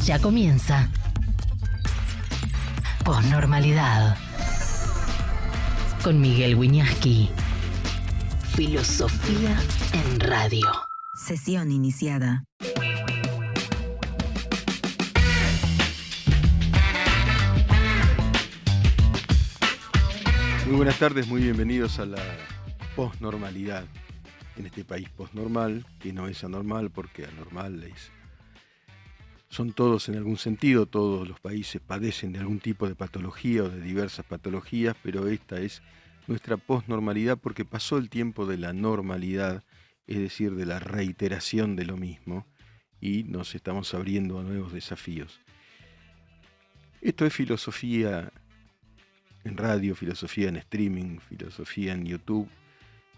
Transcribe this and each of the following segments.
Ya comienza Posnormalidad con Miguel Wiñaski. Filosofía en radio. Sesión iniciada. Muy buenas tardes, muy bienvenidos a la posnormalidad. En este país posnormal, que no es anormal porque anormal son todos en algún sentido, todos los países padecen de algún tipo de patología o de diversas patologías, pero esta es nuestra posnormalidad porque pasó el tiempo de la normalidad, es decir, de la reiteración de lo mismo, y nos estamos abriendo a nuevos desafíos. Esto es filosofía en radio, filosofía en streaming, filosofía en YouTube,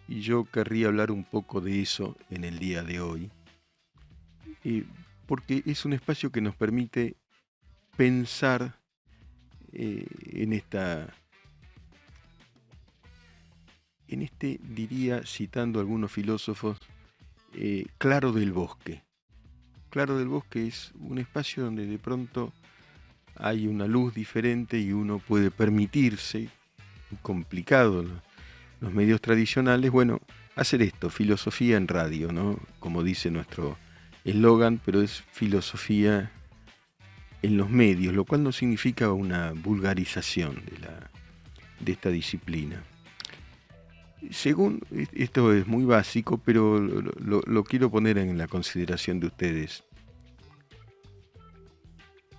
y yo querría hablar un poco de eso en el día de hoy, porque es un espacio que nos permite pensar diría, citando a algunos filósofos, claro del bosque. Claro del bosque es un espacio donde de pronto hay una luz diferente y uno puede permitirse, complicado los medios tradicionales, bueno, hacer esto, filosofía en radio, ¿no? Como dice nuestro eslogan, pero es filosofía en los medios, lo cual no significa una vulgarización de esta disciplina. Según, esto es muy básico, pero lo quiero poner en la consideración de ustedes.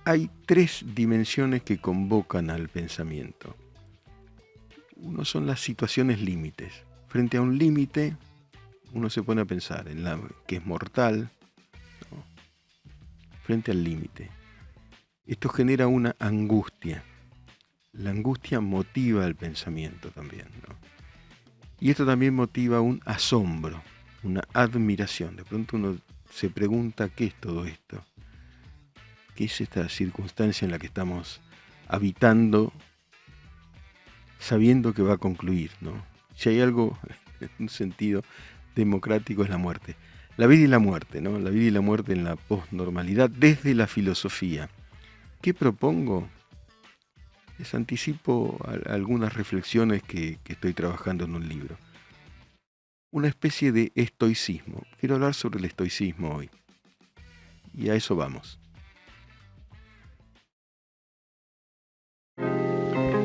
Hay tres dimensiones que convocan al pensamiento. Uno son las situaciones límites. Frente a un límite, uno se pone a pensar en que es mortal, ¿no? Frente al límite. Esto genera una angustia. La angustia motiva el pensamiento también, ¿no? Y esto también motiva un asombro, una admiración. De pronto uno se pregunta, ¿qué es todo esto? ¿Qué es esta circunstancia en la que estamos habitando, sabiendo que va a concluir, ¿no? Si hay algo en un sentido democrático es la muerte. La vida y la muerte, ¿no? La vida y la muerte en la posnormalidad desde la filosofía. ¿Qué propongo? Les anticipo algunas reflexiones que estoy trabajando en un libro. Una especie de estoicismo. Quiero hablar sobre el estoicismo hoy. Y a eso vamos.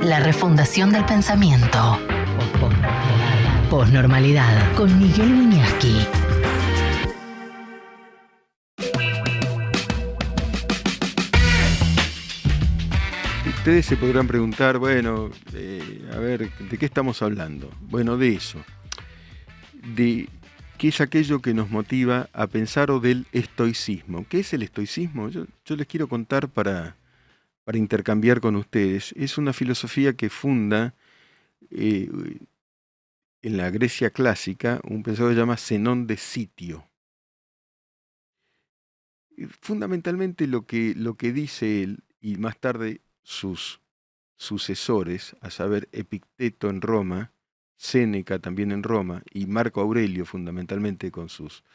La refundación del pensamiento. Posnormalidad con Miguel Wiñaski. Ustedes se podrán preguntar, bueno, a ver, ¿de qué estamos hablando? Bueno, de eso. De qué es aquello que nos motiva a pensar o del estoicismo. ¿Qué es el estoicismo? Yo les quiero contar para intercambiar con ustedes. Es una filosofía que funda en la Grecia clásica un pensador que se llama Zenón de Sitio. Fundamentalmente lo que dice él, y más tarde sus sucesores, a saber Epicteto en Roma, Séneca también en Roma, y Marco Aurelio fundamentalmente con sus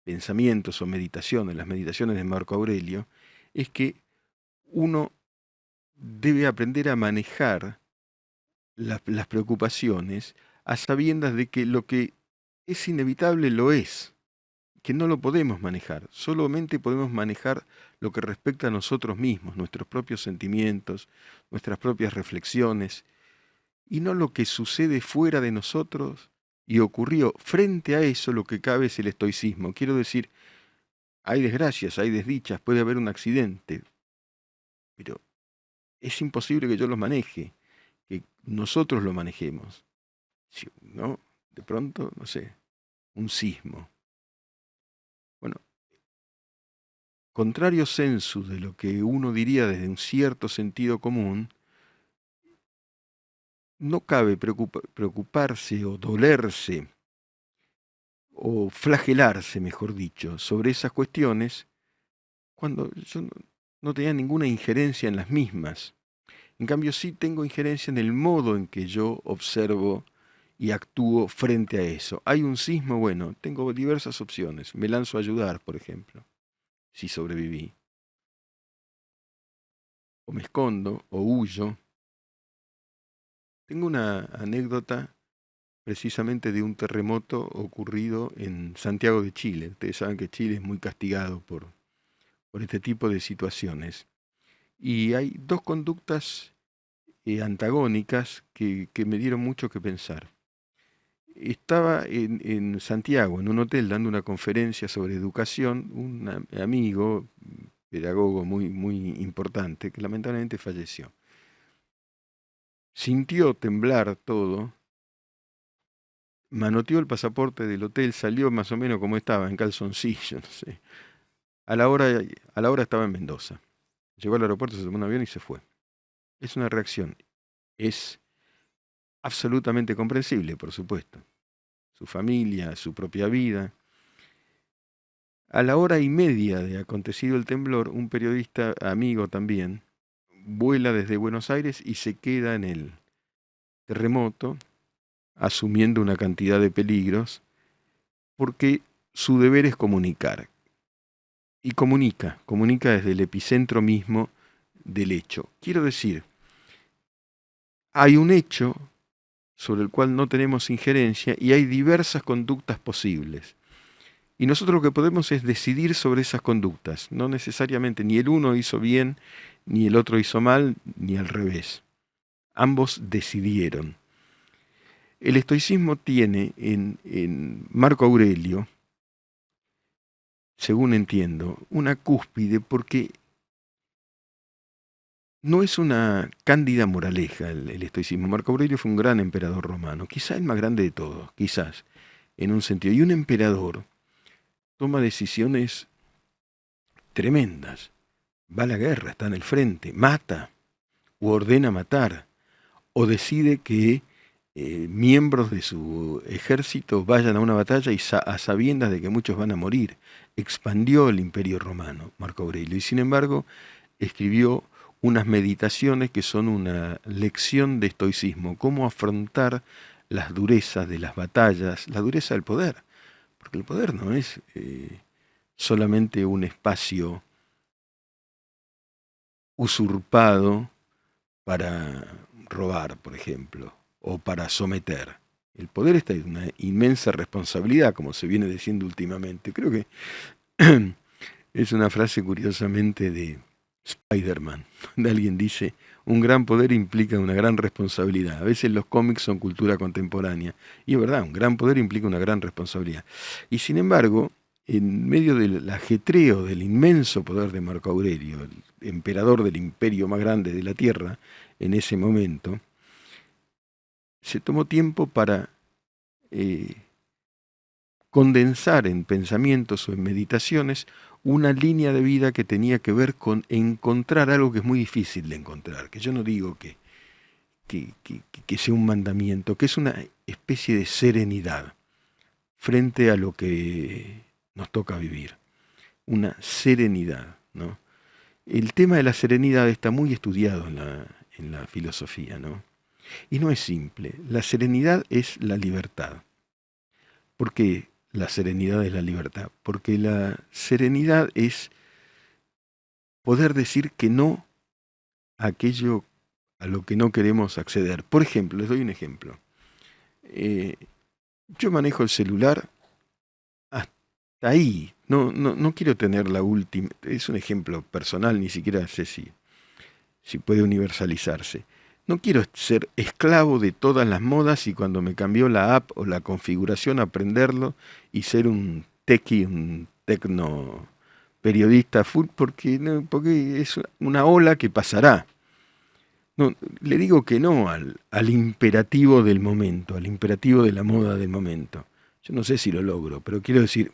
pensamientos o meditaciones, las meditaciones de Marco Aurelio, es que uno debe aprender a manejar las preocupaciones a sabiendas de que lo que es inevitable lo es, que no lo podemos manejar, solamente podemos manejar lo que respecta a nosotros mismos, nuestros propios sentimientos, nuestras propias reflexiones, y no lo que sucede fuera de nosotros y ocurrió. Frente a eso lo que cabe es el estoicismo. Quiero decir, hay desgracias, hay desdichas, puede haber un accidente, pero es imposible que yo los maneje, que nosotros lo manejemos. Si, ¿no? De pronto, no sé, un sismo. Bueno, contrario sensu de lo que uno diría desde un cierto sentido común, no cabe preocuparse o dolerse o flagelarse, mejor dicho, sobre esas cuestiones cuando yo no tenía ninguna injerencia en las mismas. En cambio, sí tengo injerencia en el modo en que yo observo y actúo frente a eso. Hay un sismo, bueno, tengo diversas opciones. Me lanzo a ayudar, por ejemplo. si sobreviví. O me escondo, o huyo. Tengo una anécdota precisamente de un terremoto ocurrido en Santiago de Chile. Ustedes saben que Chile es muy castigado por este tipo de situaciones. Y hay dos conductas antagónicas que me dieron mucho que pensar. Estaba en Santiago, en un hotel, dando una conferencia sobre educación, un amigo, pedagogo muy importante, que lamentablemente falleció. Sintió temblar todo, manoteó el pasaporte del hotel, salió más o menos como estaba, en calzoncillo, no sé. A la hora estaba en Mendoza. Llegó al aeropuerto, se tomó un avión y se fue. Es una reacción. Es absolutamente comprensible, por supuesto. Su familia, su propia vida. A la hora y media de acontecido el temblor, un periodista amigo también vuela desde Buenos Aires y se queda en el terremoto, asumiendo una cantidad de peligros, porque su deber es comunicar. Y comunica desde el epicentro mismo del hecho. Quiero decir, hay un hecho sobre el cual no tenemos injerencia y hay diversas conductas posibles. Y nosotros lo que podemos es decidir sobre esas conductas. No necesariamente ni el uno hizo bien, ni el otro hizo mal, ni al revés. Ambos decidieron. El estoicismo tiene en Marco Aurelio, según entiendo, una cúspide porque no es una cándida moraleja el estoicismo. Marco Aurelio fue un gran emperador romano, quizá el más grande de todos, quizás, en un sentido. Y un emperador toma decisiones tremendas. Va a la guerra, está en el frente, mata, o ordena matar, o decide que miembros de su ejército vayan a una batalla y a sabiendas de que muchos van a morir. Expandió el imperio romano, Marco Aurelio, y sin embargo escribió unas meditaciones que son una lección de estoicismo, cómo afrontar las durezas de las batallas, la dureza del poder, porque el poder no es solamente un espacio usurpado para robar, por ejemplo, o para someter. El poder está en una inmensa responsabilidad, como se viene diciendo últimamente. Creo que es una frase curiosamente de Spider-Man, donde alguien dice, un gran poder implica una gran responsabilidad. A veces los cómics son cultura contemporánea, y es verdad, un gran poder implica una gran responsabilidad. Y sin embargo, en medio del ajetreo del inmenso poder de Marco Aurelio, el emperador del imperio más grande de la Tierra, en ese momento, se tomó tiempo para condensar en pensamientos o en meditaciones una línea de vida que tenía que ver con encontrar algo que es muy difícil de encontrar, que yo no digo que sea un mandamiento, que es una especie de serenidad frente a lo que nos toca vivir, una serenidad, ¿no? El tema de la serenidad está muy estudiado en la filosofía, ¿no? Y no es simple. La serenidad es la libertad. ¿Por qué la serenidad es la libertad? Porque la serenidad es poder decir que no a aquello a lo que no queremos acceder. Por ejemplo, les doy un ejemplo. Yo manejo el celular hasta ahí. No quiero tener la última. Es un ejemplo personal, ni siquiera sé si puede universalizarse. No quiero ser esclavo de todas las modas y cuando me cambió la app o la configuración aprenderlo y ser un techie, un tecno periodista full porque es una ola que pasará. No, le digo que no al imperativo del momento, al imperativo de la moda del momento. Yo no sé si lo logro, pero quiero decir,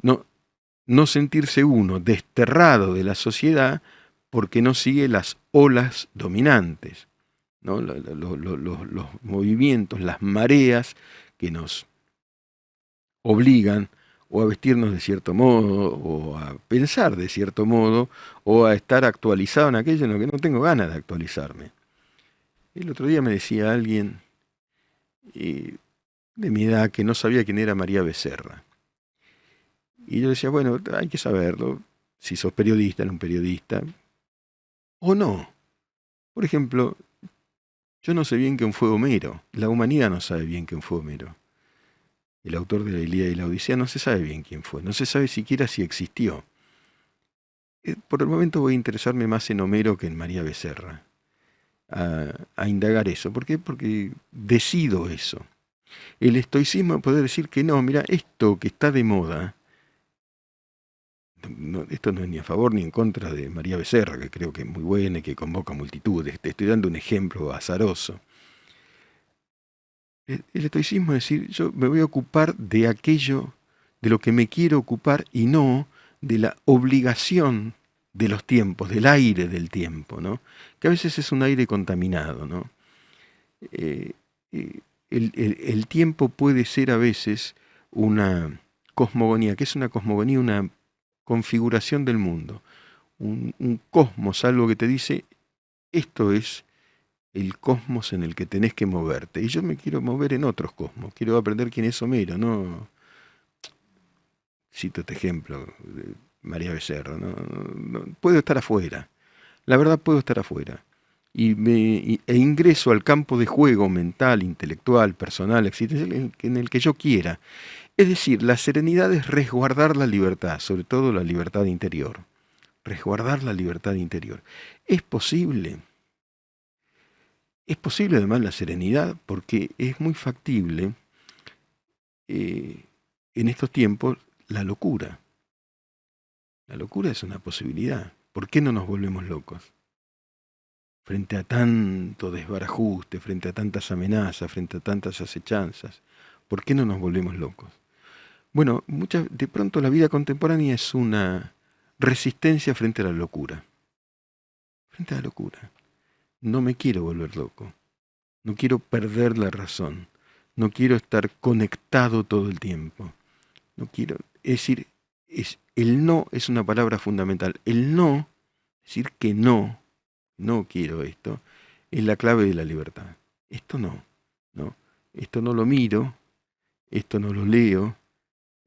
no sentirse uno desterrado de la sociedad porque no sigue las olas dominantes, ¿no? Los movimientos, las mareas que nos obligan o a vestirnos de cierto modo, o a pensar de cierto modo, o a estar actualizado en aquello en lo que no tengo ganas de actualizarme. El otro día me decía alguien de mi edad que no sabía quién era María Becerra. Y yo decía, bueno, hay que saberlo, si sos periodista, no un periodista, o no. Por ejemplo, yo no sé bien quién fue Homero, la humanidad no sabe bien quién fue Homero. El autor de la Ilíada y la Odisea no se sabe bien quién fue, no se sabe siquiera si existió. Por el momento voy a interesarme más en Homero que en María Becerra, a indagar eso. ¿Por qué? Porque decido eso. El estoicismo es poder decir que no, mira, esto que está de moda, esto no es ni a favor ni en contra de María Becerra, que creo que es muy buena y que convoca multitudes. Te estoy dando un ejemplo azaroso. El estoicismo es decir, yo me voy a ocupar de aquello de lo que me quiero ocupar y no de la obligación de los tiempos, del aire del tiempo, ¿no? Que a veces es un aire contaminado, ¿no? Eh, eh, el tiempo puede ser a veces una cosmogonía. ¿Qué es una cosmogonía? Una configuración del mundo, un cosmos, algo que te dice, esto es el cosmos en el que tenés que moverte. Y yo me quiero mover en otros cosmos, quiero aprender quién es Homero, no cito este ejemplo de María Becerra, puedo estar afuera, la verdad puedo estar afuera. E ingreso al campo de juego mental, intelectual, personal, existencial, en el que yo quiera. Es decir, la serenidad es resguardar la libertad, sobre todo la libertad interior. Resguardar la libertad interior. Es posible además la serenidad porque es muy factible en estos tiempos la locura. La locura es una posibilidad. ¿Por qué no nos volvemos locos? Frente a tanto desbarajuste, frente a tantas amenazas, frente a tantas acechanzas, ¿por qué no nos volvemos locos? Bueno, de pronto la vida contemporánea es una resistencia frente a la locura. Frente a la locura. No me quiero volver loco. No quiero perder la razón. No quiero estar conectado todo el tiempo. No quiero. Es decir, el no es una palabra fundamental. El no, decir que no quiero esto, es la clave de la libertad. Esto no. Esto no lo miro, esto no lo leo,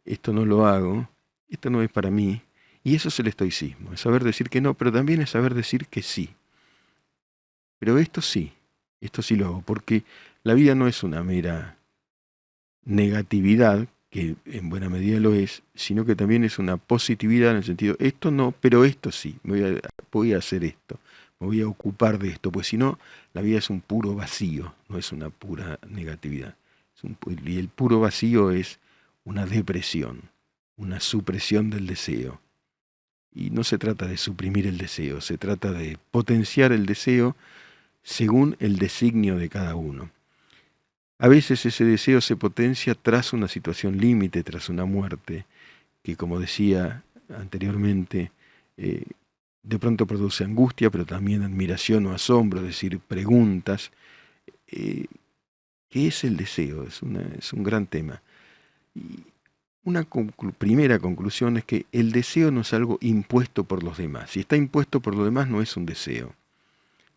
esto no lo hago, esto no es para mí. Y eso es el estoicismo, es saber decir que no, pero también es saber decir que sí. Pero esto sí lo hago, porque la vida no es una mera negatividad, que en buena medida lo es, sino que también es una positividad en el sentido, esto no, pero esto sí, voy a hacer esto, me voy a ocupar de esto, pues si no, la vida es un puro vacío, no es una pura negatividad. Y el puro vacío es una depresión, una supresión del deseo. Y no se trata de suprimir el deseo, se trata de potenciar el deseo según el designio de cada uno. A veces ese deseo se potencia tras una situación límite, tras una muerte, que como decía anteriormente, de pronto produce angustia, pero también admiración o asombro, es decir, preguntas. ¿Qué es el deseo? Es un gran tema. Y una primera conclusión es que el deseo no es algo impuesto por los demás. Si está impuesto por los demás no es un deseo,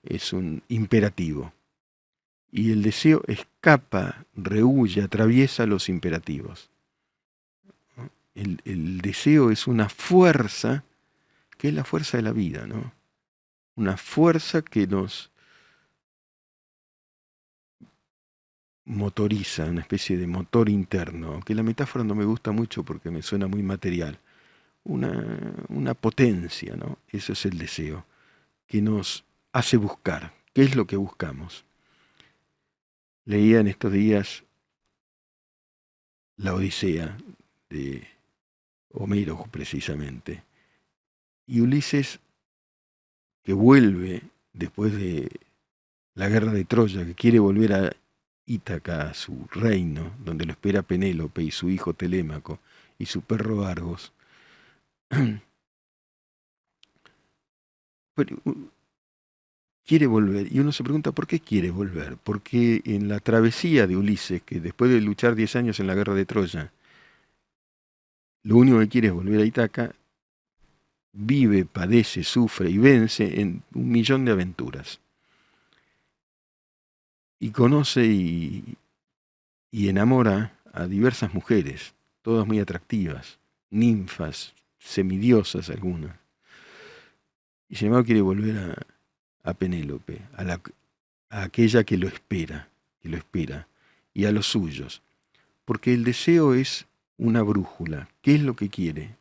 es un imperativo. Y el deseo escapa, rehúye, atraviesa los imperativos. El deseo es una fuerza, que es la fuerza de la vida, ¿no? Una fuerza que nos motoriza, una especie de motor interno, aunque la metáfora no me gusta mucho porque me suena muy material. Una potencia, ¿no? Eso es el deseo, que nos hace buscar. ¿Qué es lo que buscamos? Leía en estos días la Odisea de Homero, precisamente. Y Ulises, que vuelve después de la guerra de Troya, que quiere volver a Ítaca, a su reino, donde lo espera Penélope y su hijo Telémaco y su perro Argos. Pero, quiere volver, y uno se pregunta ¿por qué quiere volver? Porque en la travesía de Ulises, que después de luchar 10 años en la guerra de Troya, lo único que quiere es volver a Ítaca, vive, padece, sufre y vence en 1.000.000 de aventuras. Y conoce y enamora a diversas mujeres, todas muy atractivas, ninfas, semidiosas algunas. Y sin embargo quiere volver a Penélope, a aquella que lo espera, y a los suyos. Porque el deseo es una brújula. ¿Qué es lo que quiere?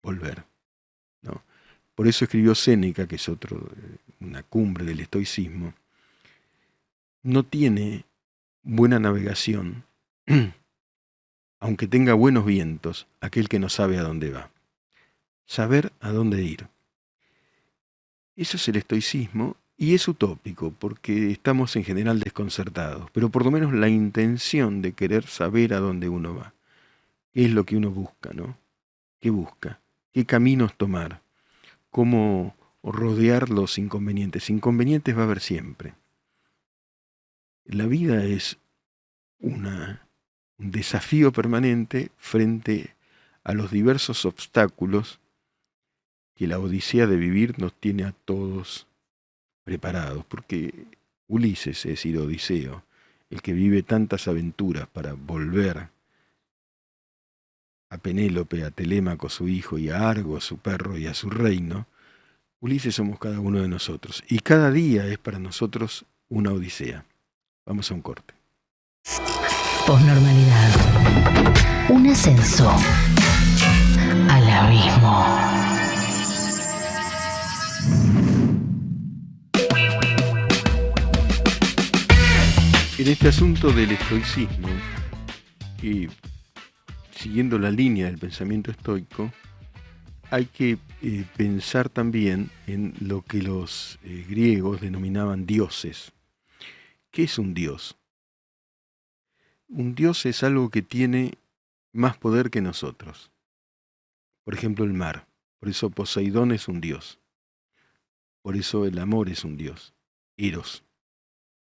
Volver, ¿no? Por eso escribió Séneca, que es una cumbre del estoicismo. No tiene buena navegación, aunque tenga buenos vientos, aquel que no sabe a dónde va. Saber a dónde ir. Eso es el estoicismo y es utópico porque estamos en general desconcertados, pero por lo menos la intención de querer saber a dónde uno va. ¿Qué es lo que uno busca, no? ¿Qué busca? ¿Qué caminos tomar? ¿Cómo rodear los inconvenientes? Inconvenientes va a haber siempre. La vida es un desafío permanente frente a los diversos obstáculos que la odisea de vivir nos tiene a todos preparados, porque Ulises, es decir, Odiseo, el que vive tantas aventuras para volver a Penélope, a Telémaco su hijo, y a Argo su perro, y a su reino, Ulises somos cada uno de nosotros, y cada día es para nosotros una odisea. Vamos a un corte. Posnormalidad. Un ascenso al abismo. En este asunto del estoicismo, y siguiendo la línea del pensamiento estoico, hay que pensar también en lo que los griegos denominaban dioses. ¿Qué es un dios? Un dios es algo que tiene más poder que nosotros. Por ejemplo, el mar. Por eso Poseidón es un dios. Por eso el amor es un dios. Eros.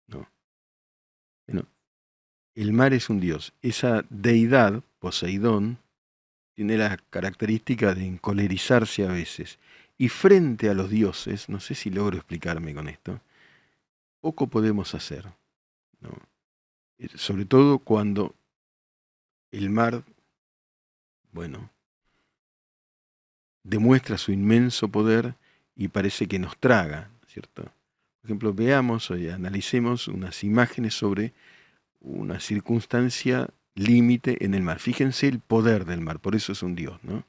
¿No? Bueno, el mar es un dios. Esa deidad, Poseidón, tiene la característica de encolerizarse a veces. Y frente a los dioses, no sé si logro explicarme con esto, poco podemos hacer, ¿no? Sobre todo cuando el mar, bueno, demuestra su inmenso poder y parece que nos traga, ¿cierto? Por ejemplo, veamos y analicemos unas imágenes sobre una circunstancia límite en el mar. Fíjense el poder del mar, por eso es un dios, ¿no?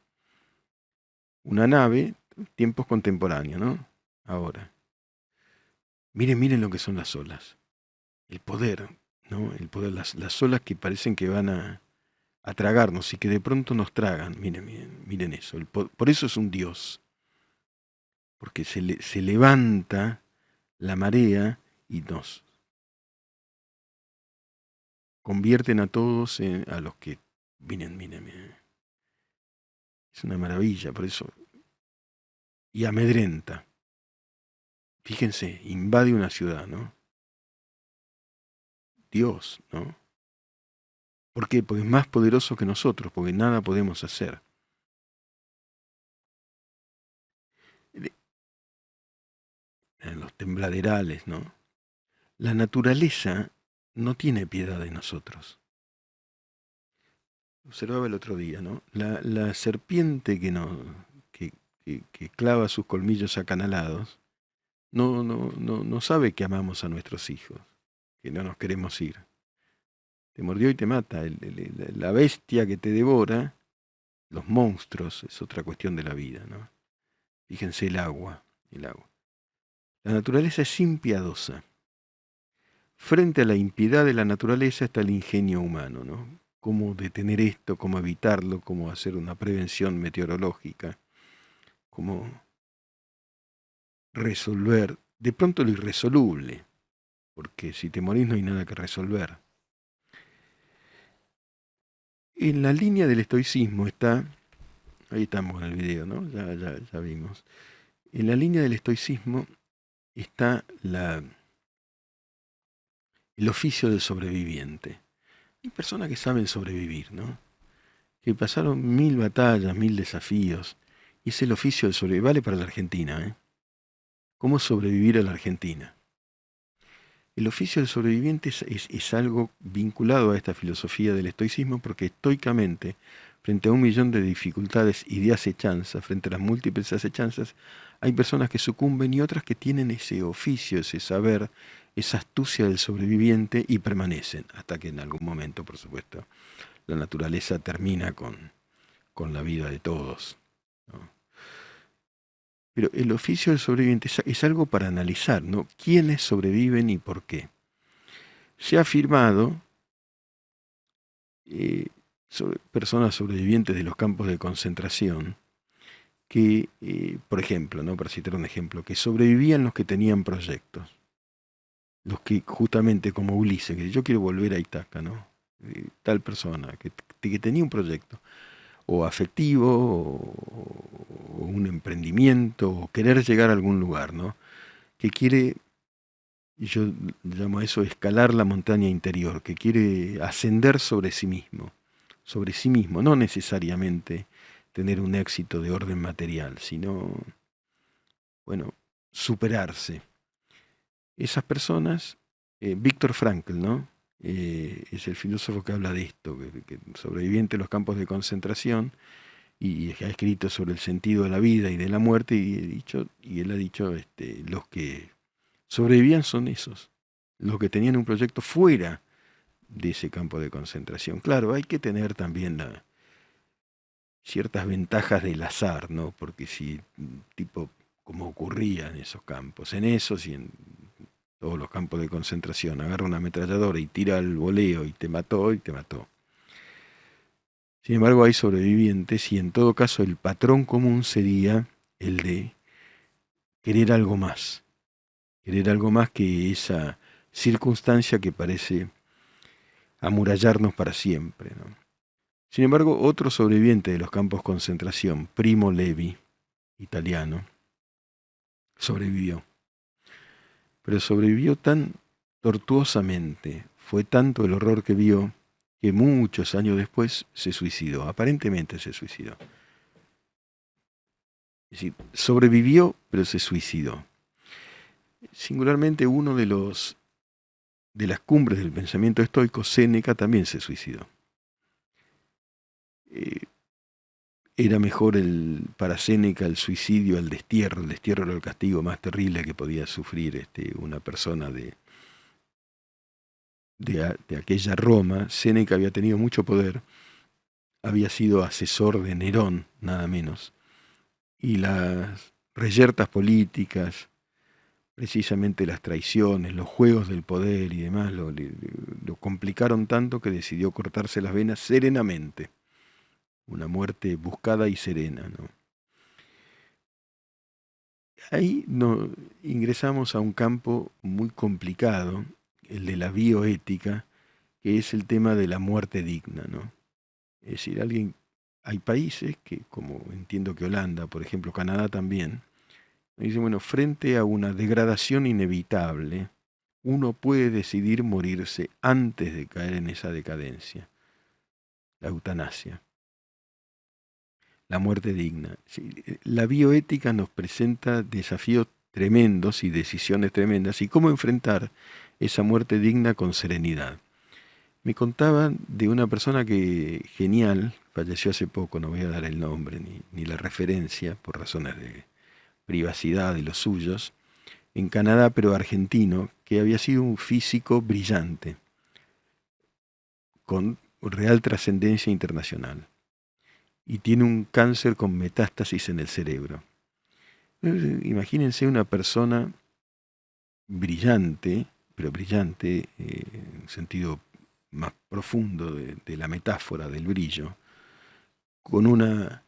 Una nave, tiempos contemporáneos, ¿no? Ahora. Miren lo que son las olas. El poder, ¿no? El poder, las olas que parecen que van a tragarnos y que de pronto nos tragan. Miren eso. Por eso es un dios. Porque se levanta la marea y nos convierten a todos a los que... Miren. Es una maravilla, por eso. Y amedrenta. Fíjense, invade una ciudad, ¿no? Dios, ¿no? ¿Por qué? Porque es más poderoso que nosotros, porque nada podemos hacer. En los tembladerales, ¿no? La naturaleza no tiene piedad de nosotros. Observaba el otro día, ¿no? La serpiente que clava sus colmillos acanalados no sabe que amamos a nuestros hijos, que no nos queremos ir. Te mordió y te mata. La bestia que te devora, los monstruos, es otra cuestión de la vida, ¿no? Fíjense el agua. La naturaleza es impiedosa. Frente a la impiedad de la naturaleza está el ingenio humano, ¿no? Cómo detener esto, cómo evitarlo, cómo hacer una prevención meteorológica, cómo resolver de pronto lo irresoluble, porque si te morís no hay nada que resolver. En la línea del estoicismo está, ahí estamos en el video, ¿no? Ya vimos. En la línea del estoicismo está el oficio del sobreviviente. Hay personas que saben sobrevivir, ¿no? Que pasaron 1000 batallas, 1000 desafíos, y es el oficio del sobrevivir. Vale para la Argentina, ¿eh? ¿Cómo sobrevivir a la Argentina? El oficio del sobreviviente es algo vinculado a esta filosofía del estoicismo, porque estoicamente, frente a 1.000.000 de dificultades y de acechanzas, frente a las múltiples acechanzas, hay personas que sucumben y otras que tienen ese oficio, ese saber, esa astucia del sobreviviente y permanecen, hasta que en algún momento, por supuesto, la naturaleza termina con la vida de todos, ¿no? Pero el oficio del sobreviviente es algo para analizar, ¿no? ¿Quiénes sobreviven y por qué? Se ha afirmado sobre personas sobrevivientes de los campos de concentración que, por ejemplo, ¿no? Para citar un ejemplo, que sobrevivían los que tenían proyectos, los que justamente como Ulises, que dice, yo quiero volver a Ítaca, ¿no? Tal persona que tenía un proyecto, o afectivo, o un emprendimiento, o querer llegar a algún lugar, ¿no? Que quiere, y yo llamo a eso escalar la montaña interior, que quiere ascender sobre sí mismo, no necesariamente tener un éxito de orden material, sino, bueno, superarse. Esas personas, Viktor Frankl, ¿no? Es el filósofo que habla de esto, que sobreviviente de los campos de concentración, y ha escrito sobre el sentido de la vida y de la muerte, y él ha dicho, los que sobrevivían son esos, los que tenían un proyecto fuera de ese campo de concentración. Claro, hay que tener también ciertas ventajas del azar, ¿no? Porque si, tipo, como ocurría en esos campos, en esos y en todos los campos de concentración, agarra una ametralladora y tira al voleo y te mató, y te mató. Sin embargo, hay sobrevivientes y en todo caso el patrón común sería el de querer algo más que esa circunstancia que parece amurallarnos para siempre, ¿no? Sin embargo, otro sobreviviente de los campos de concentración, Primo Levi, italiano, sobrevivió. Pero sobrevivió tan tortuosamente, fue tanto el horror que vio, que muchos años después se suicidó, aparentemente se suicidó. Es decir, sobrevivió, pero se suicidó. Singularmente uno de las cumbres del pensamiento estoico, Séneca, también se suicidó. Era mejor para Séneca el suicidio al destierro. El destierro era el castigo más terrible que podía sufrir una persona de aquella Roma. Séneca había tenido mucho poder, había sido asesor de Nerón, nada menos, y las reyertas políticas, precisamente las traiciones, los juegos del poder y demás, lo complicaron tanto que decidió cortarse las venas serenamente. Una muerte buscada y serena, ¿no? Ahí ingresamos a un campo muy complicado, el de la bioética, que es el tema de la muerte digna, ¿no? Es decir, hay países que, como entiendo que Holanda, por ejemplo, Canadá también, dicen, bueno, frente a una degradación inevitable, uno puede decidir morirse antes de caer en esa decadencia. La eutanasia. La muerte digna. Sí, la bioética nos presenta desafíos tremendos y decisiones tremendas y cómo enfrentar esa muerte digna con serenidad. Me contaban de una persona que, genial, falleció hace poco, no voy a dar el nombre ni la referencia por razones de privacidad de los suyos, en Canadá, pero argentino, que había sido un físico brillante, con real trascendencia internacional, y tiene un cáncer con metástasis en el cerebro. Imagínense una persona brillante, pero brillante en un sentido más profundo de la metáfora del brillo, con una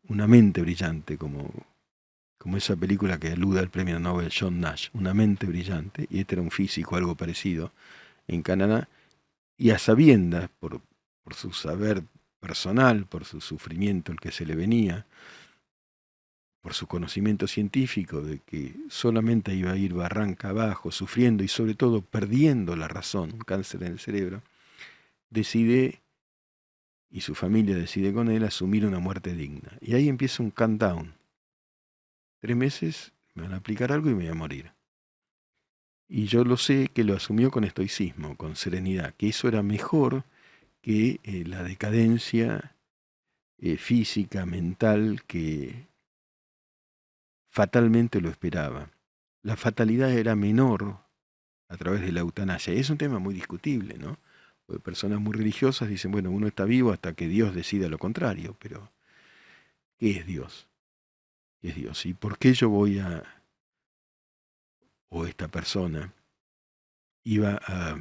mente brillante, como esa película que alude al premio Nobel John Nash, una mente brillante, y este era un físico, algo parecido, en Canadá, y a sabiendas, por su saber personal, por su sufrimiento el que se le venía, por su conocimiento científico de que solamente iba a ir barranca abajo, sufriendo y sobre todo perdiendo la razón, un cáncer en el cerebro, decide, y su familia decide con él, asumir una muerte digna. Y ahí empieza un countdown. 3 meses, me van a aplicar algo y me voy a morir. Y yo lo sé que lo asumió con estoicismo, con serenidad, que eso era mejor que la decadencia física, mental, que fatalmente lo esperaba. La fatalidad era menor a través de la eutanasia. Es un tema muy discutible, ¿no? Porque personas muy religiosas dicen, bueno, uno está vivo hasta que Dios decida lo contrario, pero ¿qué es Dios? ¿Qué es Dios? ¿Y por qué yo voy a, o esta persona, iba a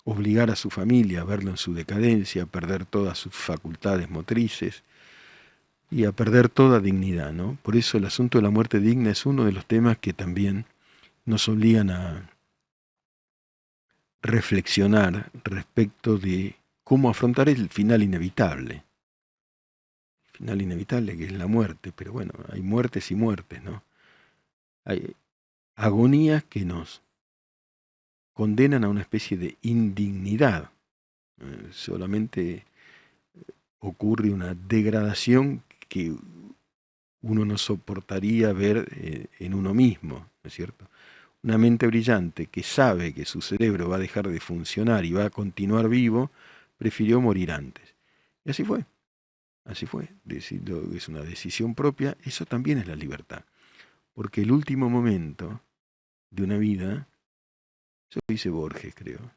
obligar a su familia a verlo en su decadencia, a perder todas sus facultades motrices y a perder toda dignidad, ¿no? Por eso el asunto de la muerte digna es uno de los temas que también nos obligan a reflexionar respecto de cómo afrontar el final inevitable. El final inevitable que es la muerte, pero bueno, hay muertes y muertes, ¿no? Hay agonías que nos condenan a una especie de indignidad. Solamente ocurre una degradación que uno no soportaría ver en uno mismo, ¿no es cierto? Una mente brillante que sabe que su cerebro va a dejar de funcionar y va a continuar vivo, prefirió morir antes. Y así fue, así fue. Es una decisión propia, eso también es la libertad. Porque el último momento de una vida, eso lo dice Borges, creo,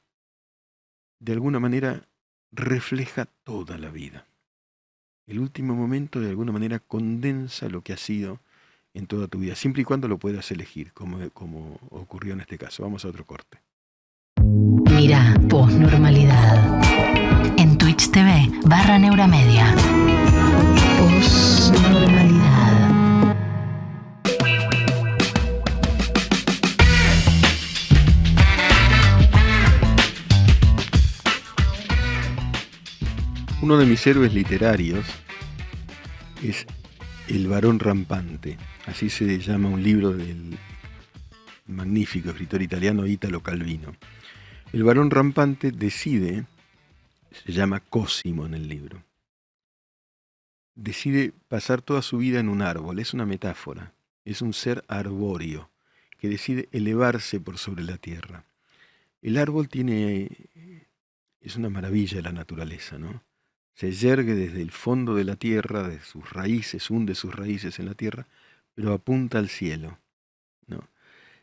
de alguna manera refleja toda la vida. El último momento de alguna manera condensa lo que ha sido en toda tu vida, siempre y cuando lo puedas elegir, como ocurrió en este caso. Vamos a otro corte. Mira Posnormalidad en Twitch TV/Neuramedia. Posnormalidad. Uno de mis héroes literarios es El varón rampante, así se llama un libro del magnífico escritor italiano Italo Calvino. El varón rampante decide, se llama Cosimo en el libro, decide pasar toda su vida en un árbol, es una metáfora, es un ser arbóreo que decide elevarse por sobre la tierra. El árbol es una maravilla de la naturaleza, ¿no? Se yergue desde el fondo de la tierra, de sus raíces, hunde sus raíces en la tierra, pero apunta al cielo, ¿no?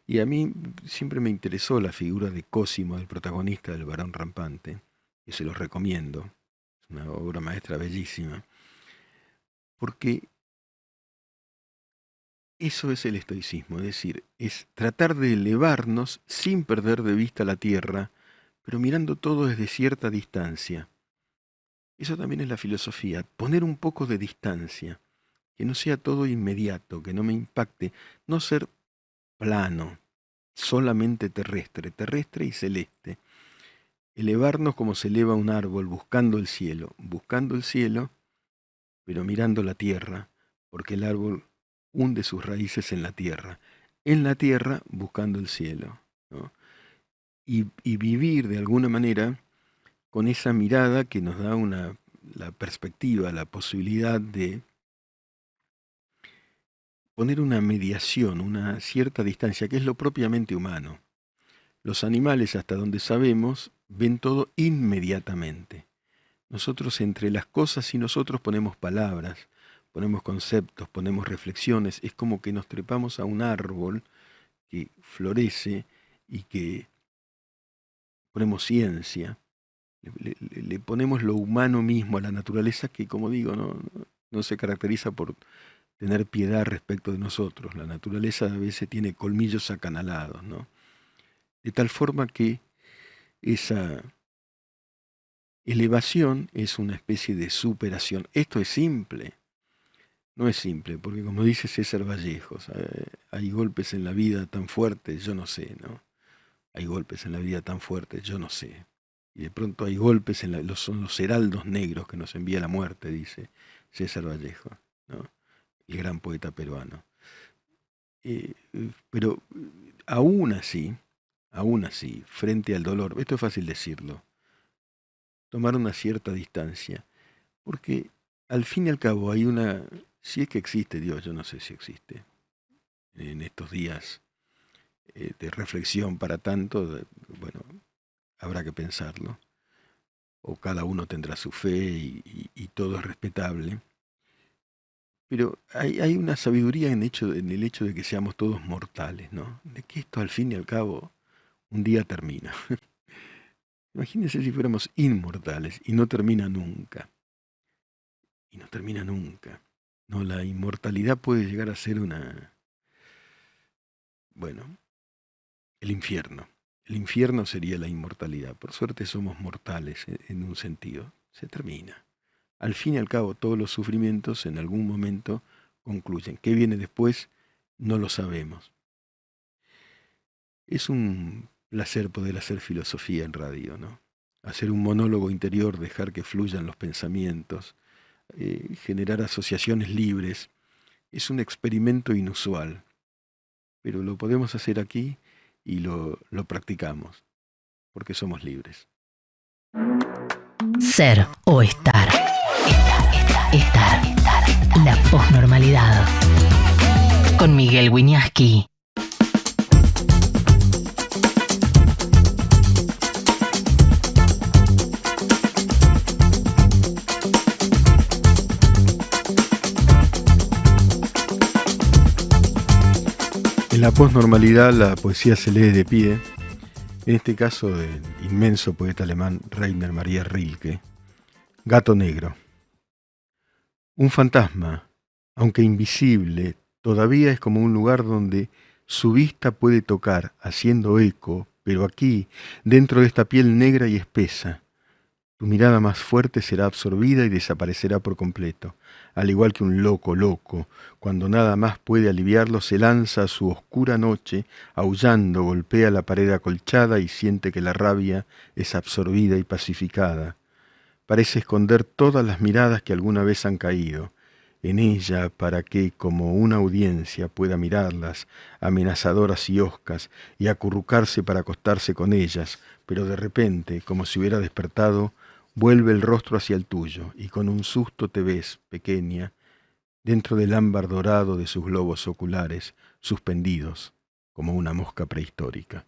Y a mí siempre me interesó la figura de Cosimo, el protagonista del varón rampante, que se los recomiendo, es una obra maestra bellísima, porque eso es el estoicismo, es decir, es tratar de elevarnos sin perder de vista la tierra, pero mirando todo desde cierta distancia. Eso también es la filosofía, poner un poco de distancia, que no sea todo inmediato, que no me impacte, no ser plano, solamente terrestre, terrestre y celeste. Elevarnos como se eleva un árbol buscando el cielo, pero mirando la tierra, porque el árbol hunde sus raíces en la tierra buscando el cielo, ¿no? Y vivir de alguna manera con esa mirada que nos da la perspectiva, la posibilidad de poner una mediación, una cierta distancia, que es lo propiamente humano. Los animales, hasta donde sabemos, ven todo inmediatamente. Nosotros entre las cosas y nosotros ponemos palabras, ponemos conceptos, ponemos reflexiones. Es como que nos trepamos a un árbol que florece y que ponemos ciencia. Le ponemos lo humano mismo a la naturaleza que, como digo, no se caracteriza por tener piedad respecto de nosotros. La naturaleza a veces tiene colmillos acanalados, ¿no? De tal forma que esa elevación es una especie de superación. Esto es simple, no es simple, porque como dice César Vallejos, hay golpes en la vida tan fuertes, yo no sé, ¿no? Hay golpes en la vida tan fuertes, yo no sé. Y de pronto hay golpes son los heraldos negros que nos envía la muerte, dice César Vallejo, ¿no? El gran poeta peruano. Pero aún así, frente al dolor, esto es fácil decirlo, tomar una cierta distancia, porque al fin y al cabo hay si es que existe Dios, yo no sé si existe, en estos días de reflexión para tanto, bueno, habrá que pensarlo, o cada uno tendrá su fe y todo es respetable, Pero hay una sabiduría en el hecho de que seamos todos mortales, ¿no? De que esto al fin y al cabo un día termina. Imagínense si fuéramos inmortales y no termina nunca. Y no termina nunca. No, la inmortalidad puede llegar a ser bueno, el infierno. El infierno sería la inmortalidad. Por suerte somos mortales en un sentido. Se termina. Al fin y al cabo, todos los sufrimientos en algún momento concluyen. ¿Qué viene después? No lo sabemos. Es un placer poder hacer filosofía en radio, ¿no? Hacer un monólogo interior, dejar que fluyan los pensamientos, generar asociaciones libres. Es un experimento inusual, pero lo podemos hacer aquí y lo practicamos, porque somos libres. Ser o estar. Estar. La posnormalidad. Con Miguel Wiñaski. En la posnormalidad la poesía se lee de pie, en este caso del inmenso poeta alemán Rainer Maria Rilke. Gato negro. Un fantasma, aunque invisible, todavía es como un lugar donde su vista puede tocar, haciendo eco, pero aquí, dentro de esta piel negra y espesa, tu mirada más fuerte será absorbida y desaparecerá por completo. Al igual que un loco, cuando nada más puede aliviarlo, se lanza a su oscura noche, aullando, golpea la pared acolchada y siente que la rabia es absorbida y pacificada. Parece esconder todas las miradas que alguna vez han caído en ella para que, como una audiencia, pueda mirarlas, amenazadoras y hoscas, y acurrucarse para acostarse con ellas, pero de repente, como si hubiera despertado, vuelve el rostro hacia el tuyo, y con un susto te ves, pequeña, dentro del ámbar dorado de sus globos oculares, suspendidos como una mosca prehistórica.